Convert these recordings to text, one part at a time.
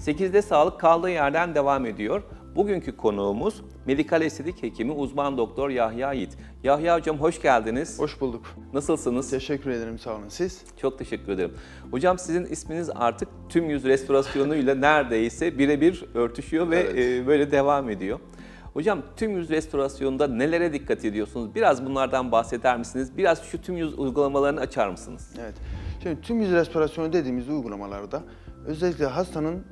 8'de sağlık kaldığı yerden devam ediyor. Bugünkü konuğumuz medikal estetik hekimi uzman doktor Yahya Yiğit. Yahya hocam hoş geldiniz. Hoş bulduk. Nasılsınız? Teşekkür ederim, sağ olun. Siz? Çok teşekkür ederim. Hocam sizin isminiz artık tüm yüz restorasyonuyla neredeyse birebir örtüşüyor ve Evet. böyle devam ediyor. Hocam tüm yüz restorasyonunda nelere dikkat ediyorsunuz? Biraz bunlardan bahseder misiniz? Biraz şu tüm yüz uygulamalarını açar mısınız? Evet. Şimdi tüm yüz restorasyonu dediğimiz uygulamalarda özellikle hastanın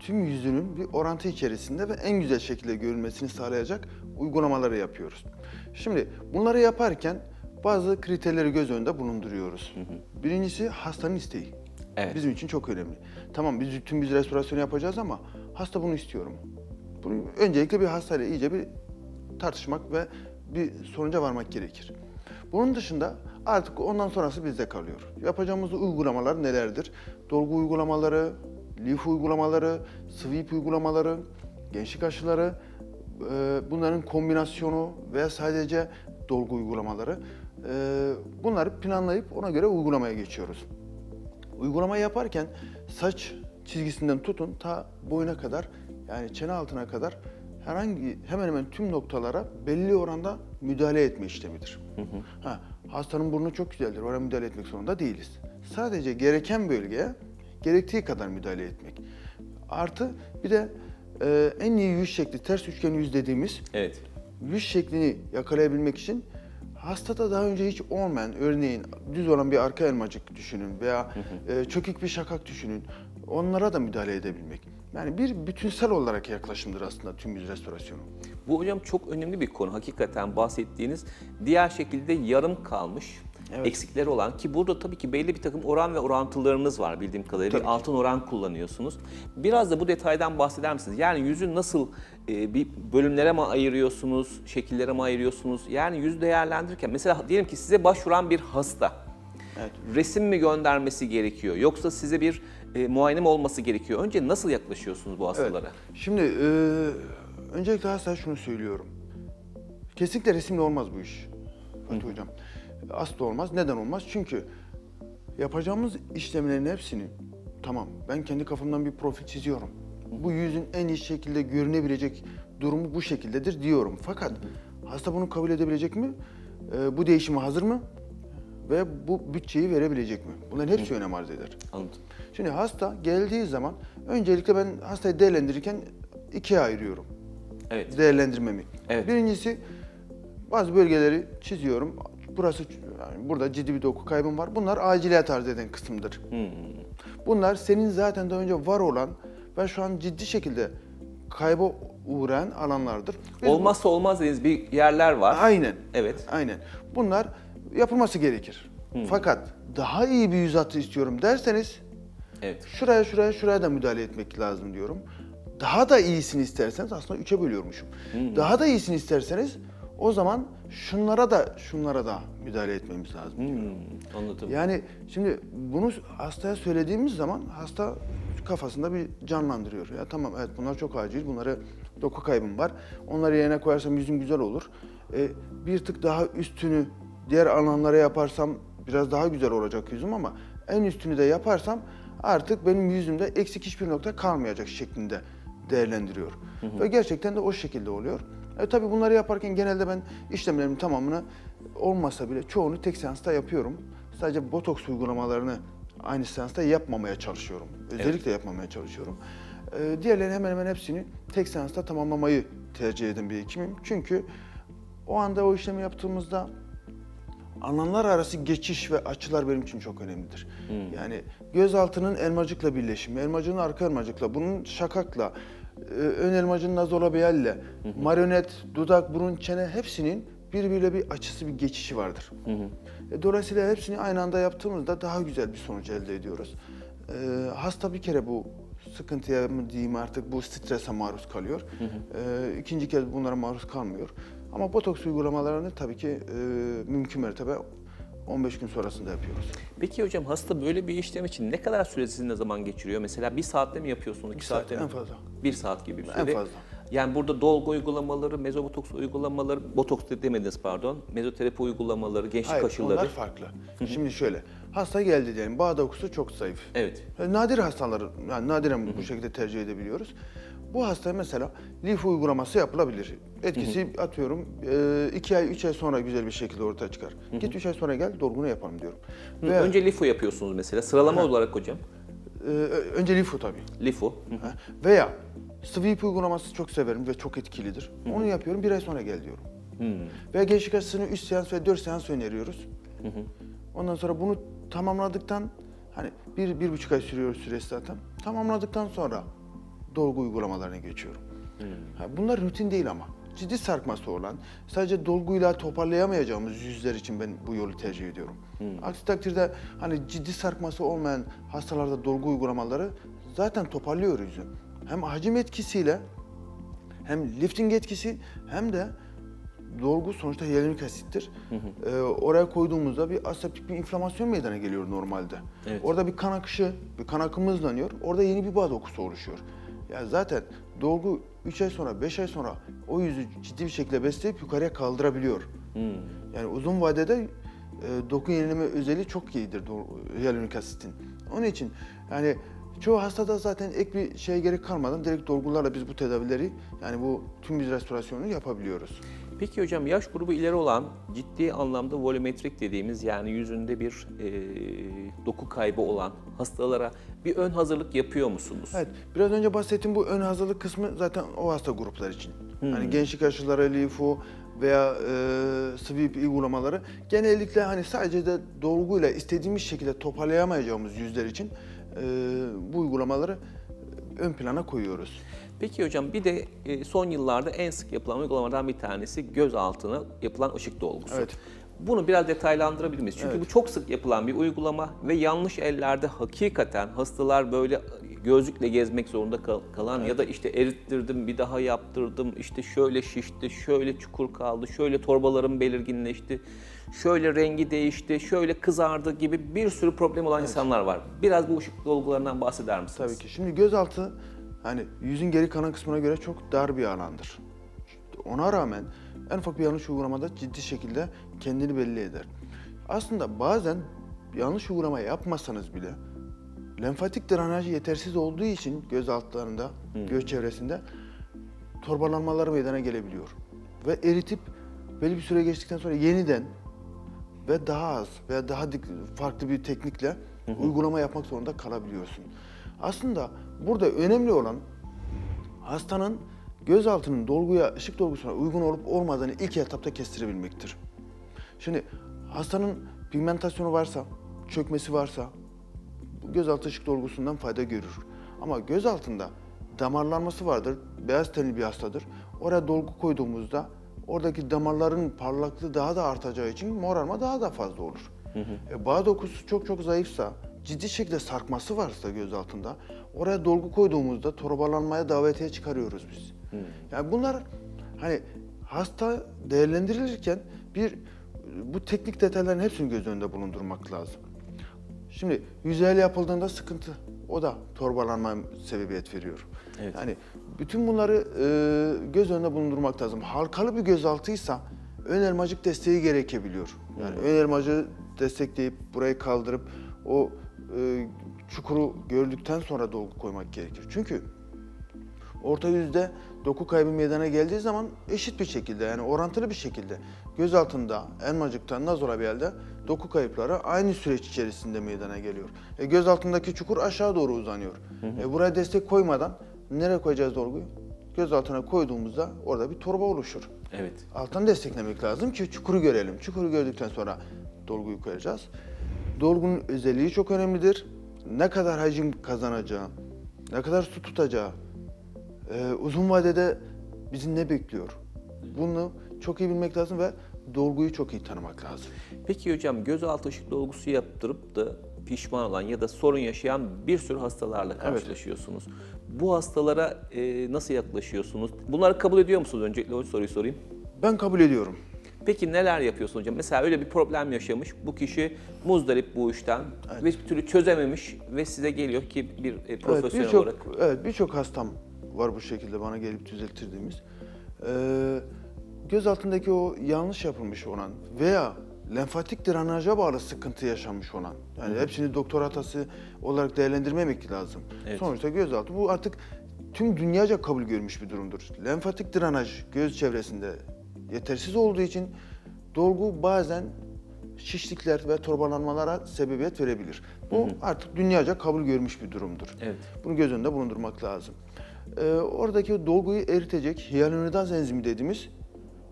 tüm yüzünün bir orantı içerisinde ve en güzel şekilde görülmesini sağlayacak uygulamaları yapıyoruz. Şimdi bunları yaparken bazı kriterleri göz önünde bulunduruyoruz. Birincisi hastanın isteği. Evet. Bizim için çok önemli. Tamam biz tüm yüz restorasyonu yapacağız ama hasta bunu istiyor mu? Bunu öncelikle bir hastayla iyice bir tartışmak ve bir sonuca varmak gerekir. Bunun dışında artık ondan sonrası bizde kalıyor. Yapacağımız uygulamalar nelerdir? Dolgu uygulamaları, lif uygulamaları, sweep uygulamaları, gençlik aşıları, bunların kombinasyonu veya sadece dolgu uygulamaları. Bunları planlayıp ona göre uygulamaya geçiyoruz. Uygulamayı yaparken saç çizgisinden tutun ta boyuna kadar, yani çene altına kadar hemen hemen tüm noktalara belli oranda müdahale etme işlemidir. Hastanın burnu çok güzeldir, oraya müdahale etmek zorunda değiliz. Sadece gereken bölgeye gerektiği kadar müdahale etmek. Artı bir de en iyi yüz şekli, ters üçgen yüz dediğimiz yüz şeklini yakalayabilmek için hastada daha önce hiç olmayan, örneğin düz olan bir arka elmacık düşünün veya çökük bir şakak düşünün. Onlara da müdahale edebilmek. Yani bir bütünsel olarak yaklaşımdır aslında tüm yüz restorasyonu. Bu hocam çok önemli bir konu. Hakikaten bahsettiğiniz diğer şekilde yarım kalmış, eksikleri olan ki burada tabii ki belli bir takım oran ve orantılarınız var bildiğim kadarıyla. Bir altın oran kullanıyorsunuz. Biraz da bu detaydan bahseder misiniz? Yani yüzü nasıl bir bölümlere mi ayırıyorsunuz, şekillere mi ayırıyorsunuz? Yani yüzü değerlendirirken mesela diyelim ki size başvuran bir hasta. Resim mi göndermesi gerekiyor yoksa size bir muayene mi olması gerekiyor? Önce nasıl yaklaşıyorsunuz bu hastalara? Şimdi öncelikle hastaya şunu söylüyorum. Kesinlikle resimle olmaz bu iş Fatih Hocam. Asla olmaz. Neden olmaz? Çünkü yapacağımız işlemlerin hepsini tamam ben kendi kafamdan bir profil çiziyorum. Bu yüzün en iyi şekilde görünebilecek durumu bu şekildedir diyorum. Fakat hasta bunu kabul edebilecek mi? Bu değişime hazır mı? Ve bu bütçeyi verebilecek mi? Bunların hepsi önem arz eder. Anladım. Şimdi hasta geldiği zaman öncelikle ben hastayı değerlendirirken ikiye ayırıyorum. Değerlendirmemi. Birincisi bazı bölgeleri çiziyorum. Burası yani burada ciddi bir doku kaybım var. Bunlar aciliyet arz eden kısımdır. Bunlar senin zaten daha önce var olan ve şu an ciddi şekilde kayba uğrayan alanlardır. Olmazsa olmaz dediğiniz bir yerler var. Aynen. Evet. Aynen. Bunlar yapılması gerekir. Fakat daha iyi bir yüz hattı istiyorum derseniz şuraya da müdahale etmek lazım diyorum. Daha da iyisini isterseniz aslında 3'e bölüyormuşum. Daha da iyisini isterseniz o zaman şunlara da müdahale etmemiz lazım diyorum. Anladım. Yani şimdi bunu hastaya söylediğimiz zaman hasta kafasında bir canlandırıyor. Ya tamam evet bunlar çok acil, bunları doku kaybım var. Onları yerine koyarsam yüzüm güzel olur. Bir tık daha üstünü diğer alanlara yaparsam biraz daha güzel olacak yüzüm ama en üstünü de yaparsam artık benim yüzümde eksik hiçbir nokta kalmayacak şeklinde değerlendiriyor. Ve gerçekten de o şekilde oluyor. Tabii bunları yaparken genelde ben işlemlerimin tamamını olmasa bile çoğunu tek seansta yapıyorum. Sadece botoks uygulamalarını aynı seansta yapmamaya çalışıyorum. Özellikle yapmamaya çalışıyorum. Diğerlerini hemen hemen hepsini tek seansta tamamlamayı tercih eden bir hekimim. Çünkü o anda o işlemi yaptığımızda alanlar arası geçiş ve açılar benim için çok önemlidir. Yani gözaltının elmacıkla birleşimi, elmacığın arka elmacıkla, bunun şakakla, ön elmacığın nazolabiyalle, marionet, dudak, burun, çene hepsinin birbiriyle bir açısı, bir geçişi vardır. Dolayısıyla hepsini aynı anda yaptığımızda daha güzel bir sonuç elde ediyoruz. Hasta bir kere bu sıkıntıya mı diyeyim artık bu strese maruz kalıyor. İkinci kez bunlara maruz kalmıyor. Ama botoks uygulamalarını tabii ki mümkün mertebe 15 gün sonrasında yapıyoruz. Peki hocam hasta böyle bir işlem için ne kadar süresinde zaman geçiriyor? Mesela 1 saatte mi yapıyorsunuz? 2 saatte mi? En fazla. 1 saat gibi bir sürede. En fazla. Yani burada dolgu uygulamaları, mezobotoks uygulamaları, botoks demediniz pardon, mezoterapi uygulamaları, gençlik Hayır, aşıları. onlar farklı. Şimdi şöyle, hasta geldi diyelim, bağ dokusu çok zayıf. Evet. Nadir hastaları, yani nadiren bu şekilde tercih edebiliyoruz. Bu hastaya mesela lif uygulaması yapılabilir. Etkisi atıyorum 2 ay, 3 ay sonra güzel bir şekilde ortaya çıkar. Git 3 ay sonra gel, dolgunu yapalım diyorum. Önce lifu yapıyorsunuz mesela, sıralama olarak hocam. Önce lifu tabii. Lifu. Veya sweep uygulaması çok severim ve çok etkilidir. Onu yapıyorum, 1 ay sonra gel diyorum. Veya gençlik aşısını 3 seans ve 4 seans öneriyoruz. Ondan sonra bunu tamamladıktan, hani 1,5 ay sürüyor süresi zaten. Tamamladıktan sonra dolgu uygulamalarına geçiyorum. Bunlar rutin değil ama. Ciddi sarkması olan, sadece dolguyla toparlayamayacağımız yüzler için ben bu yolu tercih ediyorum. Aksi takdirde hani ciddi sarkması olmayan hastalarda dolgu uygulamaları zaten toparlıyor yüzü. Hem hacim etkisiyle, hem lifting etkisi, hem de dolgu sonuçta hyaluronik asittir. Oraya koyduğumuzda bir aseptik bir inflamasyon meydana geliyor normalde. Evet. Orada bir kan akışı, bir kan akımı hızlanıyor. Orada yeni bir bağ dokusu oluşuyor. Ya zaten dolgu 3 ay sonra, 5 ay sonra o yüzü ciddi bir şekilde besleyip yukarıya kaldırabiliyor. Yani uzun vadede doku yenileme özelliği çok iyidir hyaluronik asitin. Onun için yani çoğu hastada zaten ek bir şeye gerek kalmadan direkt dolgularla biz bu tedavileri, yani bu tüm yüz restorasyonunu yapabiliyoruz. Peki hocam, yaş grubu ileri olan, ciddi anlamda volümetrik dediğimiz, yani yüzünde bir doku kaybı olan hastalara bir ön hazırlık yapıyor musunuz? Evet, biraz önce bahsettiğim bu ön hazırlık kısmı zaten o hasta gruplar için. Hani gençlik aşıları, lifu veya sweep uygulamaları genellikle hani sadece de dolguyla istediğimiz şekilde toparlayamayacağımız yüzler için bu uygulamaları ön plana koyuyoruz. Peki hocam, bir de son yıllarda en sık yapılan uygulamalardan bir tanesi göz altına yapılan ışık dolgusu. Evet. Bunu biraz detaylandırabilir miyiz? Çünkü bu çok sık yapılan bir uygulama ve yanlış ellerde hakikaten hastalar böyle gözlükle gezmek zorunda kalan ya da işte erittirdim, bir daha yaptırdım, işte şöyle şişti, şöyle çukur kaldı, şöyle torbalarım belirginleşti, şöyle rengi değişti, şöyle kızardı gibi bir sürü problem olan insanlar var. Biraz bu ışık dolgularından bahseder misiniz? Tabii ki. Şimdi gözaltı hani yüzün geri kalan kısmına göre çok dar bir alandır. Ona rağmen en ufak bir yanlış uygulamada ciddi şekilde kendini belli eder. Aslında bazen yanlış uygulama yapmasanız bile lenfatik drenajı yetersiz olduğu için göz altlarında, göz çevresinde torbalanmalar meydana gelebiliyor. Ve eritip belli bir süre geçtikten sonra yeniden ve daha az veya daha farklı bir teknikle uygulama yapmak zorunda kalabiliyorsun. Aslında burada önemli olan hastanın gözaltının dolguya, ışık dolgusuna uygun olup olmadığını ilk etapta kestirebilmektir. Şimdi hastanın pigmentasyonu varsa, çökmesi varsa gözaltı ışık dolgusundan fayda görür. Ama göz altında damarlanması vardır, beyaz tenli bir hastadır. Oraya dolgu koyduğumuzda oradaki damarların parlaklığı daha da artacağı için morarma daha da fazla olur. Bağ dokusu çok zayıfsa, ciddi şekilde sarkması varsa göz altında, oraya dolgu koyduğumuzda torbalanmaya davetiye çıkarıyoruz biz. Yani bunlar hani hasta değerlendirilirken bu teknik detayların hepsini göz önünde bulundurmak lazım. Şimdi yüzeyel yapıldığında sıkıntı, o da torbalanma sebebiyet veriyor. Evet. Yani bütün bunları göz önünde bulundurmak lazım. Halkalı bir gözaltıysa ön elmacık desteği gerekebiliyor. Yani ön elmacığı destekleyip burayı kaldırıp o çukuru gördükten sonra dolgu koymak gerekir. Çünkü orta yüzde doku kaybı meydana geldiği zaman eşit bir şekilde, yani orantılı bir şekilde göz altında, elmacıkta, nazolabialde doku kayıpları aynı süreç içerisinde meydana geliyor. Göz altındaki çukur aşağı doğru uzanıyor. Buraya destek koymadan nereye koyacağız dolguyu? Göz altına koyduğumuzda orada bir torba oluşur. Evet. Alttan desteklemek lazım ki çukuru görelim. Çukuru gördükten sonra dolguyu koyacağız. Dolgunun özelliği çok önemlidir. Ne kadar hacim kazanacağı, ne kadar su tutacağı, uzun vadede bizi ne bekliyor? Bunu çok iyi bilmek lazım ve dolguyu çok iyi tanımak lazım. Peki hocam, gözaltı ışık dolgusu yaptırıp da pişman olan ya da sorun yaşayan bir sürü hastalarla karşılaşıyorsunuz. Bu hastalara nasıl yaklaşıyorsunuz? Bunları kabul ediyor musunuz? Öncelikle o soruyu sorayım. Ben kabul ediyorum. Peki neler yapıyorsun hocam? Mesela öyle bir problem yaşamış, bu kişi muzdarip bu işten ve bir türlü çözememiş ve size geliyor ki bir profesyonel olarak. Evet, birçok hastam var bu şekilde bana gelip düzelttirdiğimiz. Göz altındaki o yanlış yapılmış olan veya lenfatik drenaja bağlı sıkıntı yaşanmış olan, yani hepsini doktor hatası olarak değerlendirmemek lazım. Evet. Sonuçta gözaltı bu artık tüm dünyaca kabul görmüş bir durumdur. Lenfatik drenaj göz çevresinde yetersiz olduğu için dolgu bazen şişlikler ve torbalanmalara sebebiyet verebilir. Bu artık dünyaca kabul görmüş bir durumdur. Evet. Bunu göz önünde bulundurmak lazım. Oradaki dolguyu eritecek hyaluronidaz enzimi dediğimiz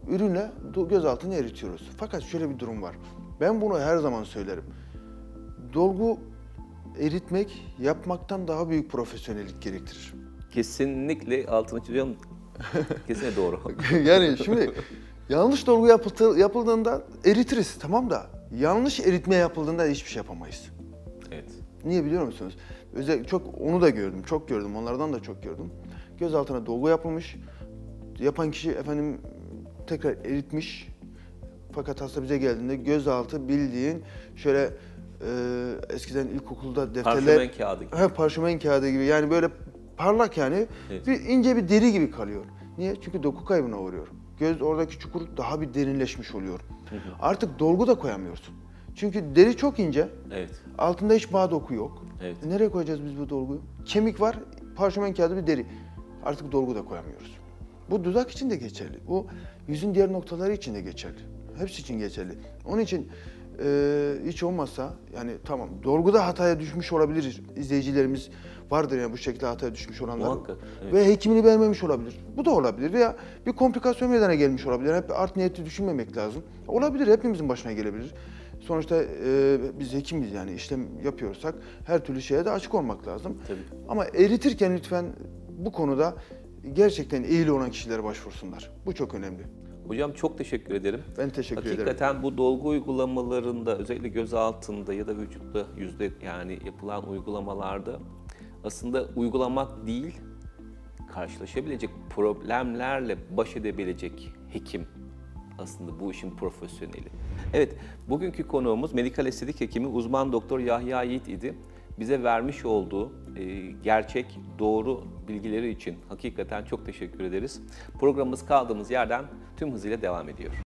ürünle göz altını eritiyoruz. Fakat şöyle bir durum var. Ben bunu her zaman söylerim. Dolgu eritmek yapmaktan daha büyük profesyonellik gerektirir. Kesinlikle altını çiziyorum. Kesinlikle doğru. Yani şimdi yanlış dolgu yapıldığında eritiriz, tamam da yanlış eritme yapıldığında hiçbir şey yapamayız. Evet. Niye biliyor musunuz? Çok onu da gördüm, çok gördüm. Onlardan da çok gördüm. Göz altına dolgu yapılmış. Yapan kişi efendim tekrar eritmiş. Fakat hasta bize geldiğinde gözaltı bildiğin şöyle eskiden ilkokulda defterler... Parşömen kağıdı gibi. Parşömen kağıdı gibi. Yani böyle parlak yani. Evet. Bir ince bir deri gibi kalıyor. Niye? Çünkü doku kaybına uğruyor. Göz oradaki çukur daha bir derinleşmiş oluyor. Artık dolgu da koyamıyorsun. Çünkü deri çok ince. Evet. Altında hiç bağ doku yok. Evet. Nereye koyacağız biz bu dolguyu? Kemik var, parşömen kağıdı bir deri. Artık dolgu da koyamıyoruz. Bu dudak için de geçerli. Bu yüzün diğer noktaları için de geçerli. Hepsi için geçerli. Onun için hiç olmazsa yani tamam dolguda hataya düşmüş olabilir. İzleyicilerimiz vardır yani bu şekilde hataya düşmüş olanlar. Muhakkak, evet. Ve hekimini beğenmemiş olabilir. Bu da olabilir. Veya bir komplikasyon meydana gelmiş olabilir. Hep art niyetli düşünmemek lazım. Olabilir, hepimizin başına gelebilir. Sonuçta biz hekimiz yani işlem yapıyorsak her türlü şeye de açık olmak lazım. Tabii. Ama eritirken lütfen bu konuda gerçekten eğili olan kişilere başvursunlar. Bu çok önemli. Hocam çok teşekkür ederim. Ben teşekkür ederim. Hakikaten bu dolgu uygulamalarında özellikle göz altında ya da vücutta yani yapılan uygulamalarda aslında uygulamak değil, karşılaşabilecek problemlerle baş edebilecek hekim aslında bu işin profesyoneli. Evet, bugünkü konuğumuz medikal estetik hekimi uzman doktor Yahya Yiğit idi. Bize vermiş olduğu gerçek, doğru bilgileri için hakikaten çok teşekkür ederiz. Programımız kaldığımız yerden tüm hızıyla devam ediyor.